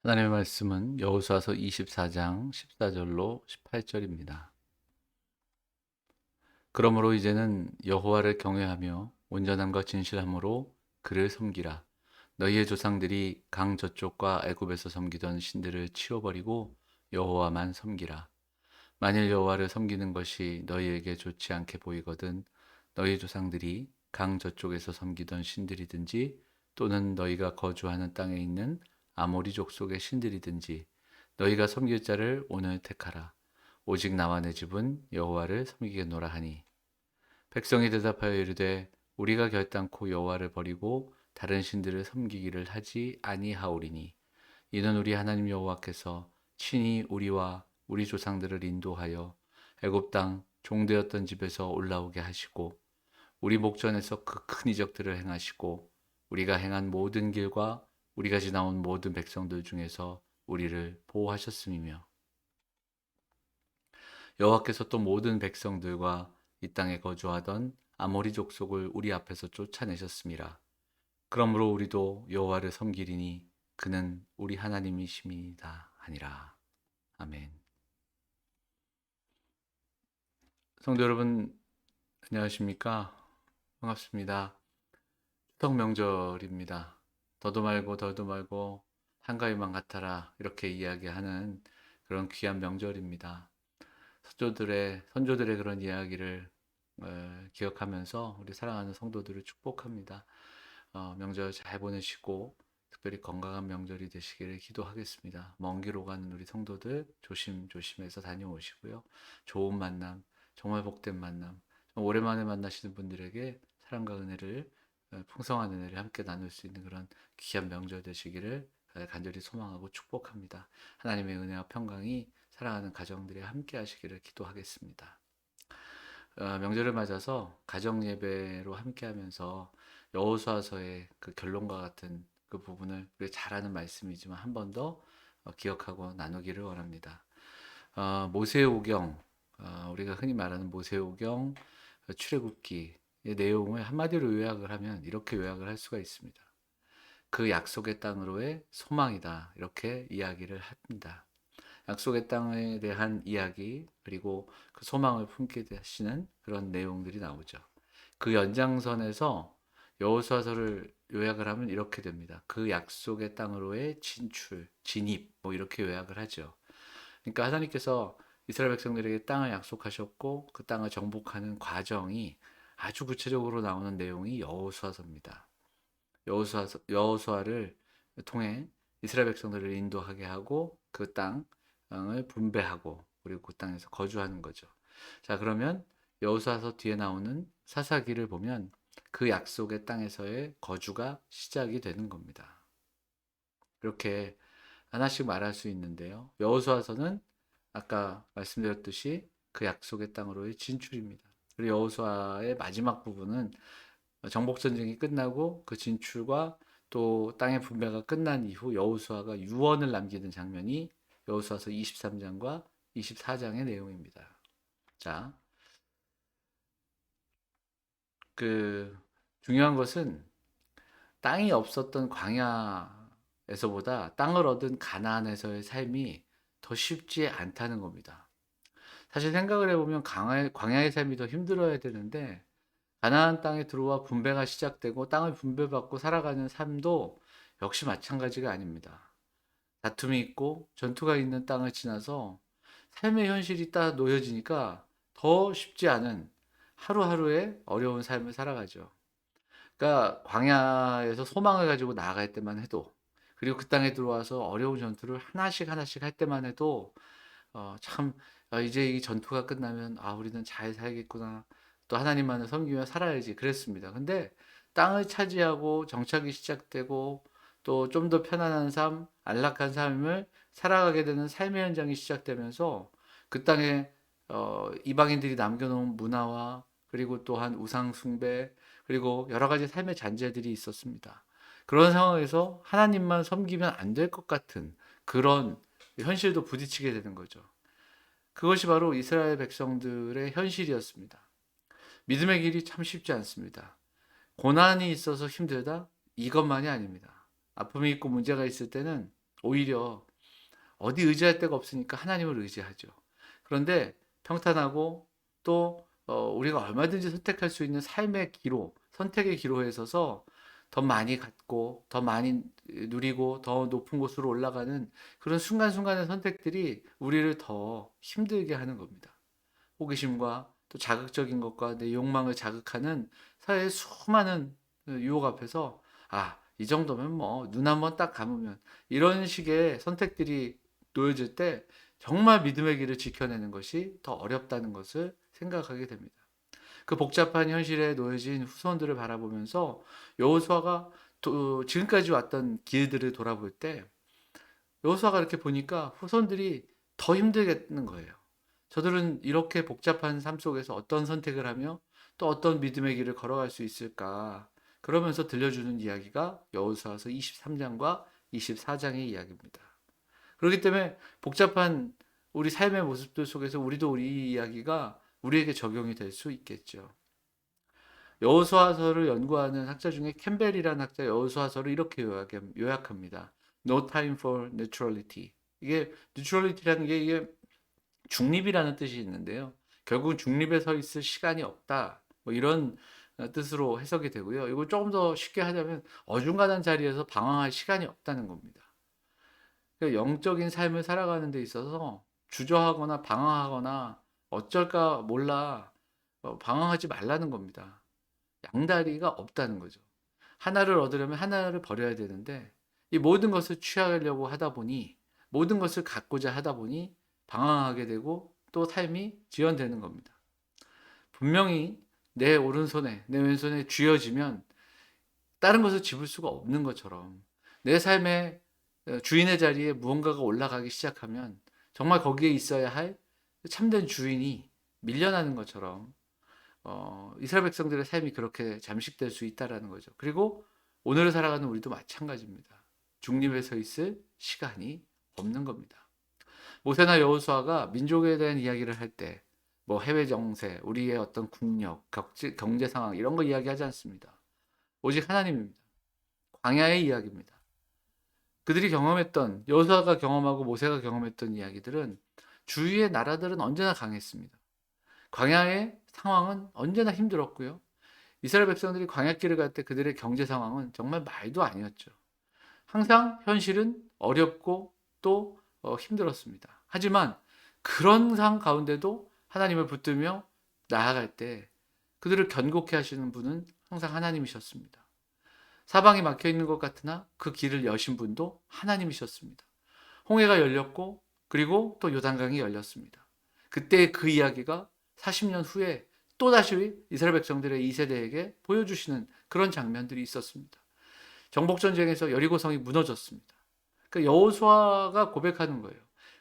하나님의 말씀은 여호수아서 24장 14절로 18절입니다. 그러므로 이제는 여호와를 경외하며 온전함과 진실함으로 그를 섬기라. 너희의 조상들이 강 저쪽과 애굽에서 섬기던 신들을 치워버리고 여호와만 섬기라. 만일 여호와를 섬기는 것이 너희에게 좋지 않게 보이거든 너희 조상들이 강 저쪽에서 섬기던 신들이든지 또는 너희가 거주하는 땅에 있는 아모리 족속의 신들이든지 너희가 섬길 자를 오늘 택하라. 오직 나와 내 집은 여호와를 섬기겠노라 하니 백성이 대답하여 이르되 우리가 결단코 여호와를 버리고 다른 신들을 섬기기를 하지 아니하오리니 이는 우리 하나님 여호와께서 친히 우리와 우리 조상들을 인도하여 애굽 땅 종되었던 집에서 올라오게 하시고 우리 목전에서 그 큰 이적들을 행하시고 우리가 행한 모든 길과 우리가 지나온 모든 백성들 중에서 우리를 보호하셨음이며 여호와께서 또 모든 백성들과 이 땅에 거주하던 아모리 족속을 우리 앞에서 쫓아내셨음이라. 그러므로 우리도 여호와를 섬기리니 그는 우리 하나님이심이다 하니라. 아멘. 성도 여러분, 안녕하십니까? 반갑습니다. 추석 명절입니다. 더도 말고 덜도 말고 한가위만 같아라 이렇게 이야기하는 그런 귀한 명절입니다. 선조들의 그런 이야기를 기억하면서 우리 사랑하는 성도들을 축복합니다. 명절 잘 보내시고 특별히 건강한 명절이 되시기를 기도하겠습니다. 먼 길 오가는 우리 성도들 조심조심해서 다녀오시고요. 좋은 만남, 정말 복된 만남, 오랜만에 만나시는 분들에게 사랑과 은혜를 풍성한 은혜를 함께 나눌 수 있는 그런 귀한 명절 되시기를 간절히 소망하고 축복합니다. 하나님의 은혜와 평강이 사랑하는 가정들에 함께 하시기를 기도하겠습니다. 명절을 맞아서 가정 예배로 함께 하면서 여호수아서의 그 결론과 같은 그 부분을 우리 잘 아는 말씀이지만 한 번 더 기억하고 나누기를 원합니다. 모세오경, 우리가 흔히 말하는 모세오경 출애굽기의 내용을 한마디로 요약을 하면 이렇게 요약을 할 수가 있습니다. 그 약속의 땅으로의 소망이다. 이렇게 이야기를 합니다. 약속의 땅에 대한 이야기 그리고 그 소망을 품게 하시는 그런 내용들이 나오죠. 그 연장선에서 여호수아서를 요약을 하면 이렇게 됩니다. 그 약속의 땅으로의 진출, 진입 뭐 이렇게 요약을 하죠. 그러니까 하나님께서 이스라엘 백성들에게 땅을 약속하셨고 그 땅을 정복하는 과정이 아주 구체적으로 나오는 내용이 여호수아서입니다. 여호수아를 통해 이스라엘 백성들을 인도하게 하고 그 땅을 분배하고 그리고 그 땅에서 거주하는 거죠. 자, 그러면 여호수아서 뒤에 나오는 사사기를 보면 그 약속의 땅에서의 거주가 시작이 되는 겁니다. 이렇게 하나씩 말할 수 있는데요. 여호수아서는 아까 말씀드렸듯이 그 약속의 땅으로의 진출입니다. 그리고 여호수아의 마지막 부분은 정복 전쟁이 끝나고 그 진출과 또 땅의 분배가 끝난 이후 여호수아가 유언을 남기는 장면이 여호수아서 23장과 24장의 내용입니다. 자, 그 중요한 것은 땅이 없었던 광야에서보다 땅을 얻은 가나안에서의 삶이 더 쉽지 않다는 겁니다. 사실 생각을 해보면 광야의 삶이 더 힘들어야 되는데 가나안 땅에 들어와 분배가 시작되고 땅을 분배받고 살아가는 삶도 역시 마찬가지가 아닙니다. 다툼이 있고 전투가 있는 땅을 지나서 삶의 현실이 딱 놓여지니까 더 쉽지 않은 하루하루의 어려운 삶을 살아가죠. 그러니까 광야에서 소망을 가지고 나아갈 때만 해도 그리고 그 땅에 들어와서 어려운 전투를 하나씩 하나씩 할 때만 해도 참 이제 이 전투가 끝나면 우리는 잘 살겠구나. 또 하나님만을 섬기며 살아야지 그랬습니다. 근데 땅을 차지하고 정착이 시작되고 또 좀 더 편안한 삶, 안락한 삶을 살아가게 되는 삶의 현장이 시작되면서 그 땅에 이방인들이 남겨놓은 문화와 그리고 또한 우상 숭배 그리고 여러 가지 삶의 잔재들이 있었습니다. 그런 상황에서 하나님만 섬기면 안 될 것 같은 그런 현실도 부딪히게 되는 거죠. 그것이 바로 이스라엘 백성들의 현실이었습니다. 믿음의 길이 참 쉽지 않습니다. 고난이 있어서 힘들다? 이것만이 아닙니다. 아픔이 있고 문제가 있을 때는 오히려 어디 의지할 데가 없으니까 하나님을 의지하죠. 그런데 평탄하고 또 우리가 얼마든지 선택할 수 있는 삶의 기로, 선택의 기로에 있어서 더 많이 갖고 더 많이 누리고 더 높은 곳으로 올라가는 그런 순간순간의 선택들이 우리를 더 힘들게 하는 겁니다. 호기심과 또 자극적인 것과 내 욕망을 자극하는 사회의 수많은 유혹 앞에서 이 정도면 뭐 눈 한번 딱 감으면 이런 식의 선택들이 놓여질 때 정말 믿음의 길을 지켜내는 것이 더 어렵다는 것을 생각하게 됩니다. 그 복잡한 현실에 놓여진 후손들을 바라보면서 여호수아가 지금까지 왔던 길들을 돌아볼 때 여호수아가 이렇게 보니까 후손들이 더 힘들겠는 거예요. 저들은 이렇게 복잡한 삶 속에서 어떤 선택을 하며 또 어떤 믿음의 길을 걸어갈 수 있을까? 그러면서 들려주는 이야기가 여호수아서 23장과 24장의 이야기입니다. 그렇기 때문에 복잡한 우리 삶의 모습들 속에서 우리도 우리 이야기가 우리에게 적용이 될 수 있겠죠. 여호수아서를 연구하는 학자 중에 캠벨이라는 학자 여호수아서를 이렇게 요약합니다. No time for neutrality. 이게 neutrality라는 게 이게 중립이라는 뜻이 있는데요. 결국은 중립에 서 있을 시간이 없다. 뭐 이런 뜻으로 해석이 되고요. 이걸 조금 더 쉽게 하자면 어중간한 자리에서 방황할 시간이 없다는 겁니다. 그러니까 영적인 삶을 살아가는 데 있어서 주저하거나 방황하거나 어쩔까 몰라 방황하지 말라는 겁니다. 양다리가 없다는 거죠. 하나를 얻으려면 하나를 버려야 되는데 이 모든 것을 취하려고 하다 보니 모든 것을 갖고자 하다 보니 방황하게 되고 또 삶이 지연되는 겁니다. 분명히 내 오른손에 내 왼손에 쥐어지면 다른 것을 집을 수가 없는 것처럼 내 삶의 주인의 자리에 무언가가 올라가기 시작하면 정말 거기에 있어야 할 참된 주인이 밀려나는 것처럼 이스라엘 백성들의 삶이 그렇게 잠식될 수 있다라는 거죠. 그리고 오늘을 살아가는 우리도 마찬가지입니다. 중립에 서 있을 시간이 없는 겁니다. 모세나 여호수아가 민족에 대한 이야기를 할 때 뭐 해외 정세, 우리의 어떤 국력, 경제 상황 이런 거 이야기하지 않습니다. 오직 하나님입니다. 광야의 이야기입니다. 그들이 경험했던 여호수아가 경험하고 모세가 경험했던 이야기들은 주위의 나라들은 언제나 강했습니다. 광야의 상황은 언제나 힘들었고요. 이스라엘 백성들이 광야길을 갈 때 그들의 경제 상황은 정말 말도 아니었죠. 항상 현실은 어렵고 또 힘들었습니다. 하지만 그런 상황 가운데도 하나님을 붙들며 나아갈 때 그들을 견고케 하시는 분은 항상 하나님이셨습니다. 사방이 막혀 있는 것 같으나 그 길을 여신 분도 하나님이셨습니다. 홍해가 열렸고 그리고 또 요단강이 열렸습니다. 그때 그 이야기가 40년 후에 또다시 이스라엘 백성들의 2세대에게 보여주시는 그런 장면들이 있었습니다. 정복전쟁에서 여리고성이 무너졌습니다. 그러니까 여호수아가 고백하는 거예요.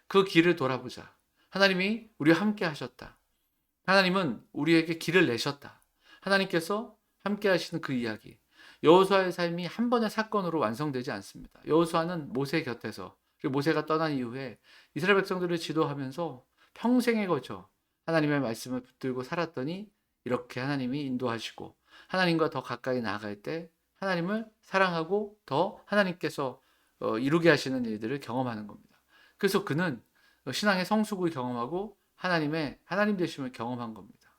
그 길을 돌아보자. 하나님이 우리와 함께 하셨다. 하나님은 우리에게 길을 내셨다. 하나님께서 함께 하시는 그 이야기. 여호수아의 삶이 한 번의 사건으로 완성되지 않습니다. 여호수아는 모세 곁에서 그리고 모세가 떠난 이후에 이스라엘 백성들을 지도하면서 평생에 걸쳐 하나님의 말씀을 붙들고 살았더니 이렇게 하나님이 인도하시고 하나님과 더 가까이 나아갈 때 하나님을 사랑하고 더 하나님께서 이루게 하시는 일들을 경험하는 겁니다. 그래서 그는 신앙의 성숙을 경험하고 하나님 되심을 경험한 겁니다.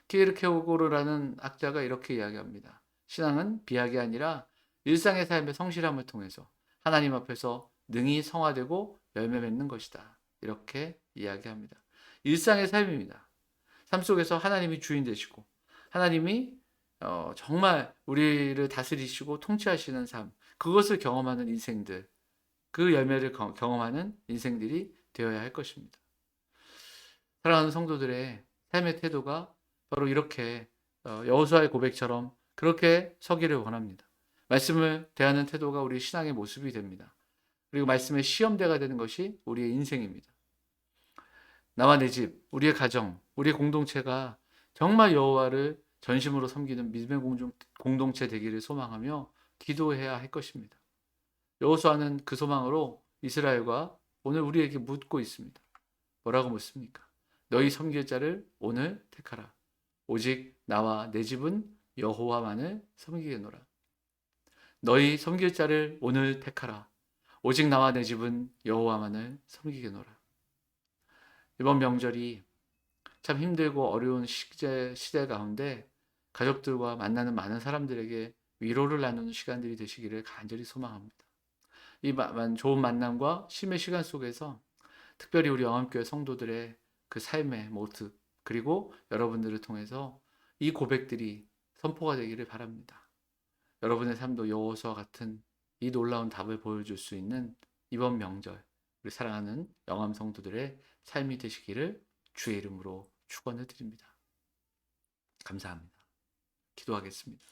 키에르케고르라는 학자가 이렇게 이야기합니다. 신앙은 비약이 아니라 일상의 삶의 성실함을 통해서 하나님 앞에서 능히 성화되고 열매 맺는 것이다. 이렇게 이야기합니다. 일상의 삶입니다. 삶 속에서 하나님이 주인 되시고 하나님이 정말 우리를 다스리시고 통치하시는 삶, 그것을 경험하는 인생들, 그 열매를 경험하는 인생들이 되어야 할 것입니다. 사랑하는 성도들의 삶의 태도가 바로 이렇게 여호수아의 고백처럼 그렇게 서기를 원합니다. 말씀을 대하는 태도가 우리 신앙의 모습이 됩니다. 그리고 말씀의 시험대가 되는 것이 우리의 인생입니다. 나와 내 집, 우리의 가정, 우리의 공동체가 정말 여호와를 전심으로 섬기는 믿음의 공동체 되기를 소망하며 기도해야 할 것입니다. 여호수아는 그 소망으로 이스라엘과 오늘 우리에게 묻고 있습니다. 뭐라고 묻습니까? 너희 섬길 자를 오늘 택하라. 오직 나와 내 집은 여호와만을 섬기겠노라. 너희 섬길 자를 오늘 택하라. 오직 나와 내 집은 여호와만을 섬기겠노라. 이번 명절이 참 힘들고 어려운 시대 가운데 가족들과 만나는 많은 사람들에게 위로를 나누는 시간들이 되시기를 간절히 소망합니다. 이 좋은 만남과 쉼의 시간 속에서 특별히 우리 영암교회 성도들의 그 삶의 모습, 그리고 여러분들을 통해서 이 고백들이 선포가 되기를 바랍니다. 여러분의 삶도 여호수아와 같은 이 놀라운 답을 보여줄 수 있는 이번 명절, 우리 사랑하는 영암 성도들의 삶이 되시기를 주의 이름으로 축원을 드립니다. 감사합니다. 기도하겠습니다.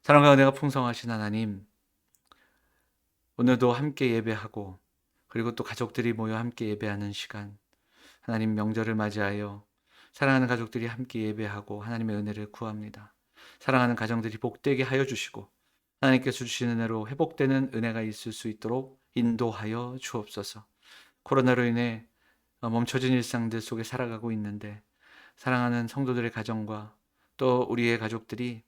사랑과 은혜가 풍성하신 하나님, 오늘도 함께 예배하고 그리고 또 가족들이 모여 함께 예배하는 시간, 하나님 명절을 맞이하여 사랑하는 가족들이 함께 예배하고 하나님의 은혜를 구합니다. 사랑하는 가정들이 복되게 하여 주시고 하나님께서 주시는 은혜로 회복되는 은혜가 있을 수 있도록 인도하여 주옵소서. 코로나로 인해 멈춰진 일상들 속에 살아가고 있는데 사랑하는 성도들의 가정과 또 우리의 가족들이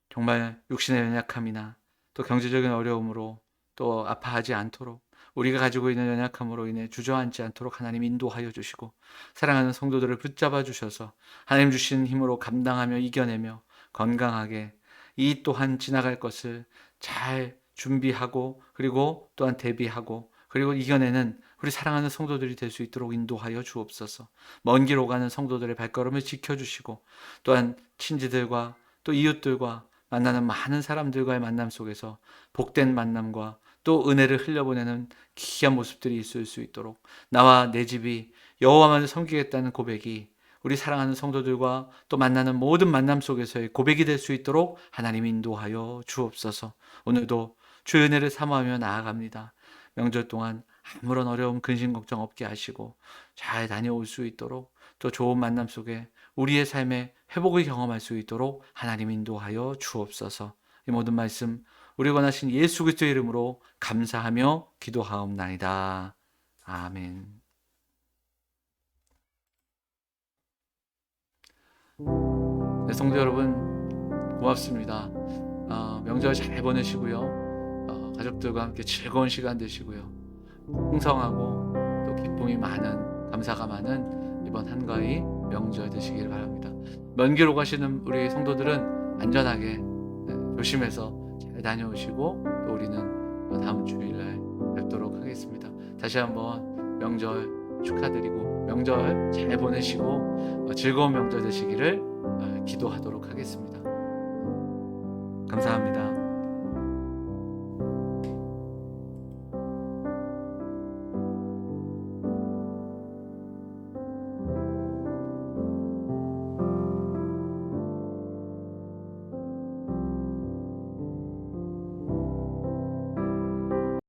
정말 육신의 연약함이나 또 경제적인 어려움으로 또 아파하지 않도록, 우리가 가지고 있는 연약함으로 인해 주저앉지 않도록 하나님 인도하여 주시고 사랑하는 성도들을 붙잡아 주셔서 하나님 주신 힘으로 감당하며 이겨내며 건강하게 이 또한 지나갈 것을 잘 준비하고 그리고 또한 대비하고 그리고 이겨내는 우리 사랑하는 성도들이 될 수 있도록 인도하여 주옵소서. 먼 길 오가는 성도들의 발걸음을 지켜주시고 또한 친지들과 또 이웃들과 만나는 많은 사람들과의 만남 속에서 복된 만남과 또 은혜를 흘려보내는 기이한 모습들이 있을 수 있도록 나와 내 집이 여호와만을 섬기겠다는 고백이 우리 사랑하는 성도들과 또 만나는 모든 만남 속에서의 고백이 될 수 있도록 하나님 인도하여 주옵소서. 오늘도 주의 은혜를 사모하며 나아갑니다. 명절 동안 아무런 어려움 근심 걱정 없게 하시고 잘 다녀올 수 있도록 또 좋은 만남 속에 우리의 삶에 회복을 경험할 수 있도록 하나님 인도하여 주옵소서. 이 모든 말씀 우리 원하신 예수 그리스도의 이름으로 감사하며 기도하옵나이다. 아멘. 네, 성도 여러분 고맙습니다. 명절 잘 보내시고요. 가족들과 함께 즐거운 시간 되시고요. 풍성하고 또 기쁨이 많은, 감사가 많은 이번 한가위 명절 되시길 바랍니다. 먼 길 오가시는 우리 성도들은 안전하게 조심해서 잘 다녀오시고 또 우리는 다음 주일날 뵙도록 하겠습니다. 다시 한번 명절 축하드리고 명절 잘 보내시고 즐거운 명절 되시기를 기도하도록 하겠습니다. 감사합니다.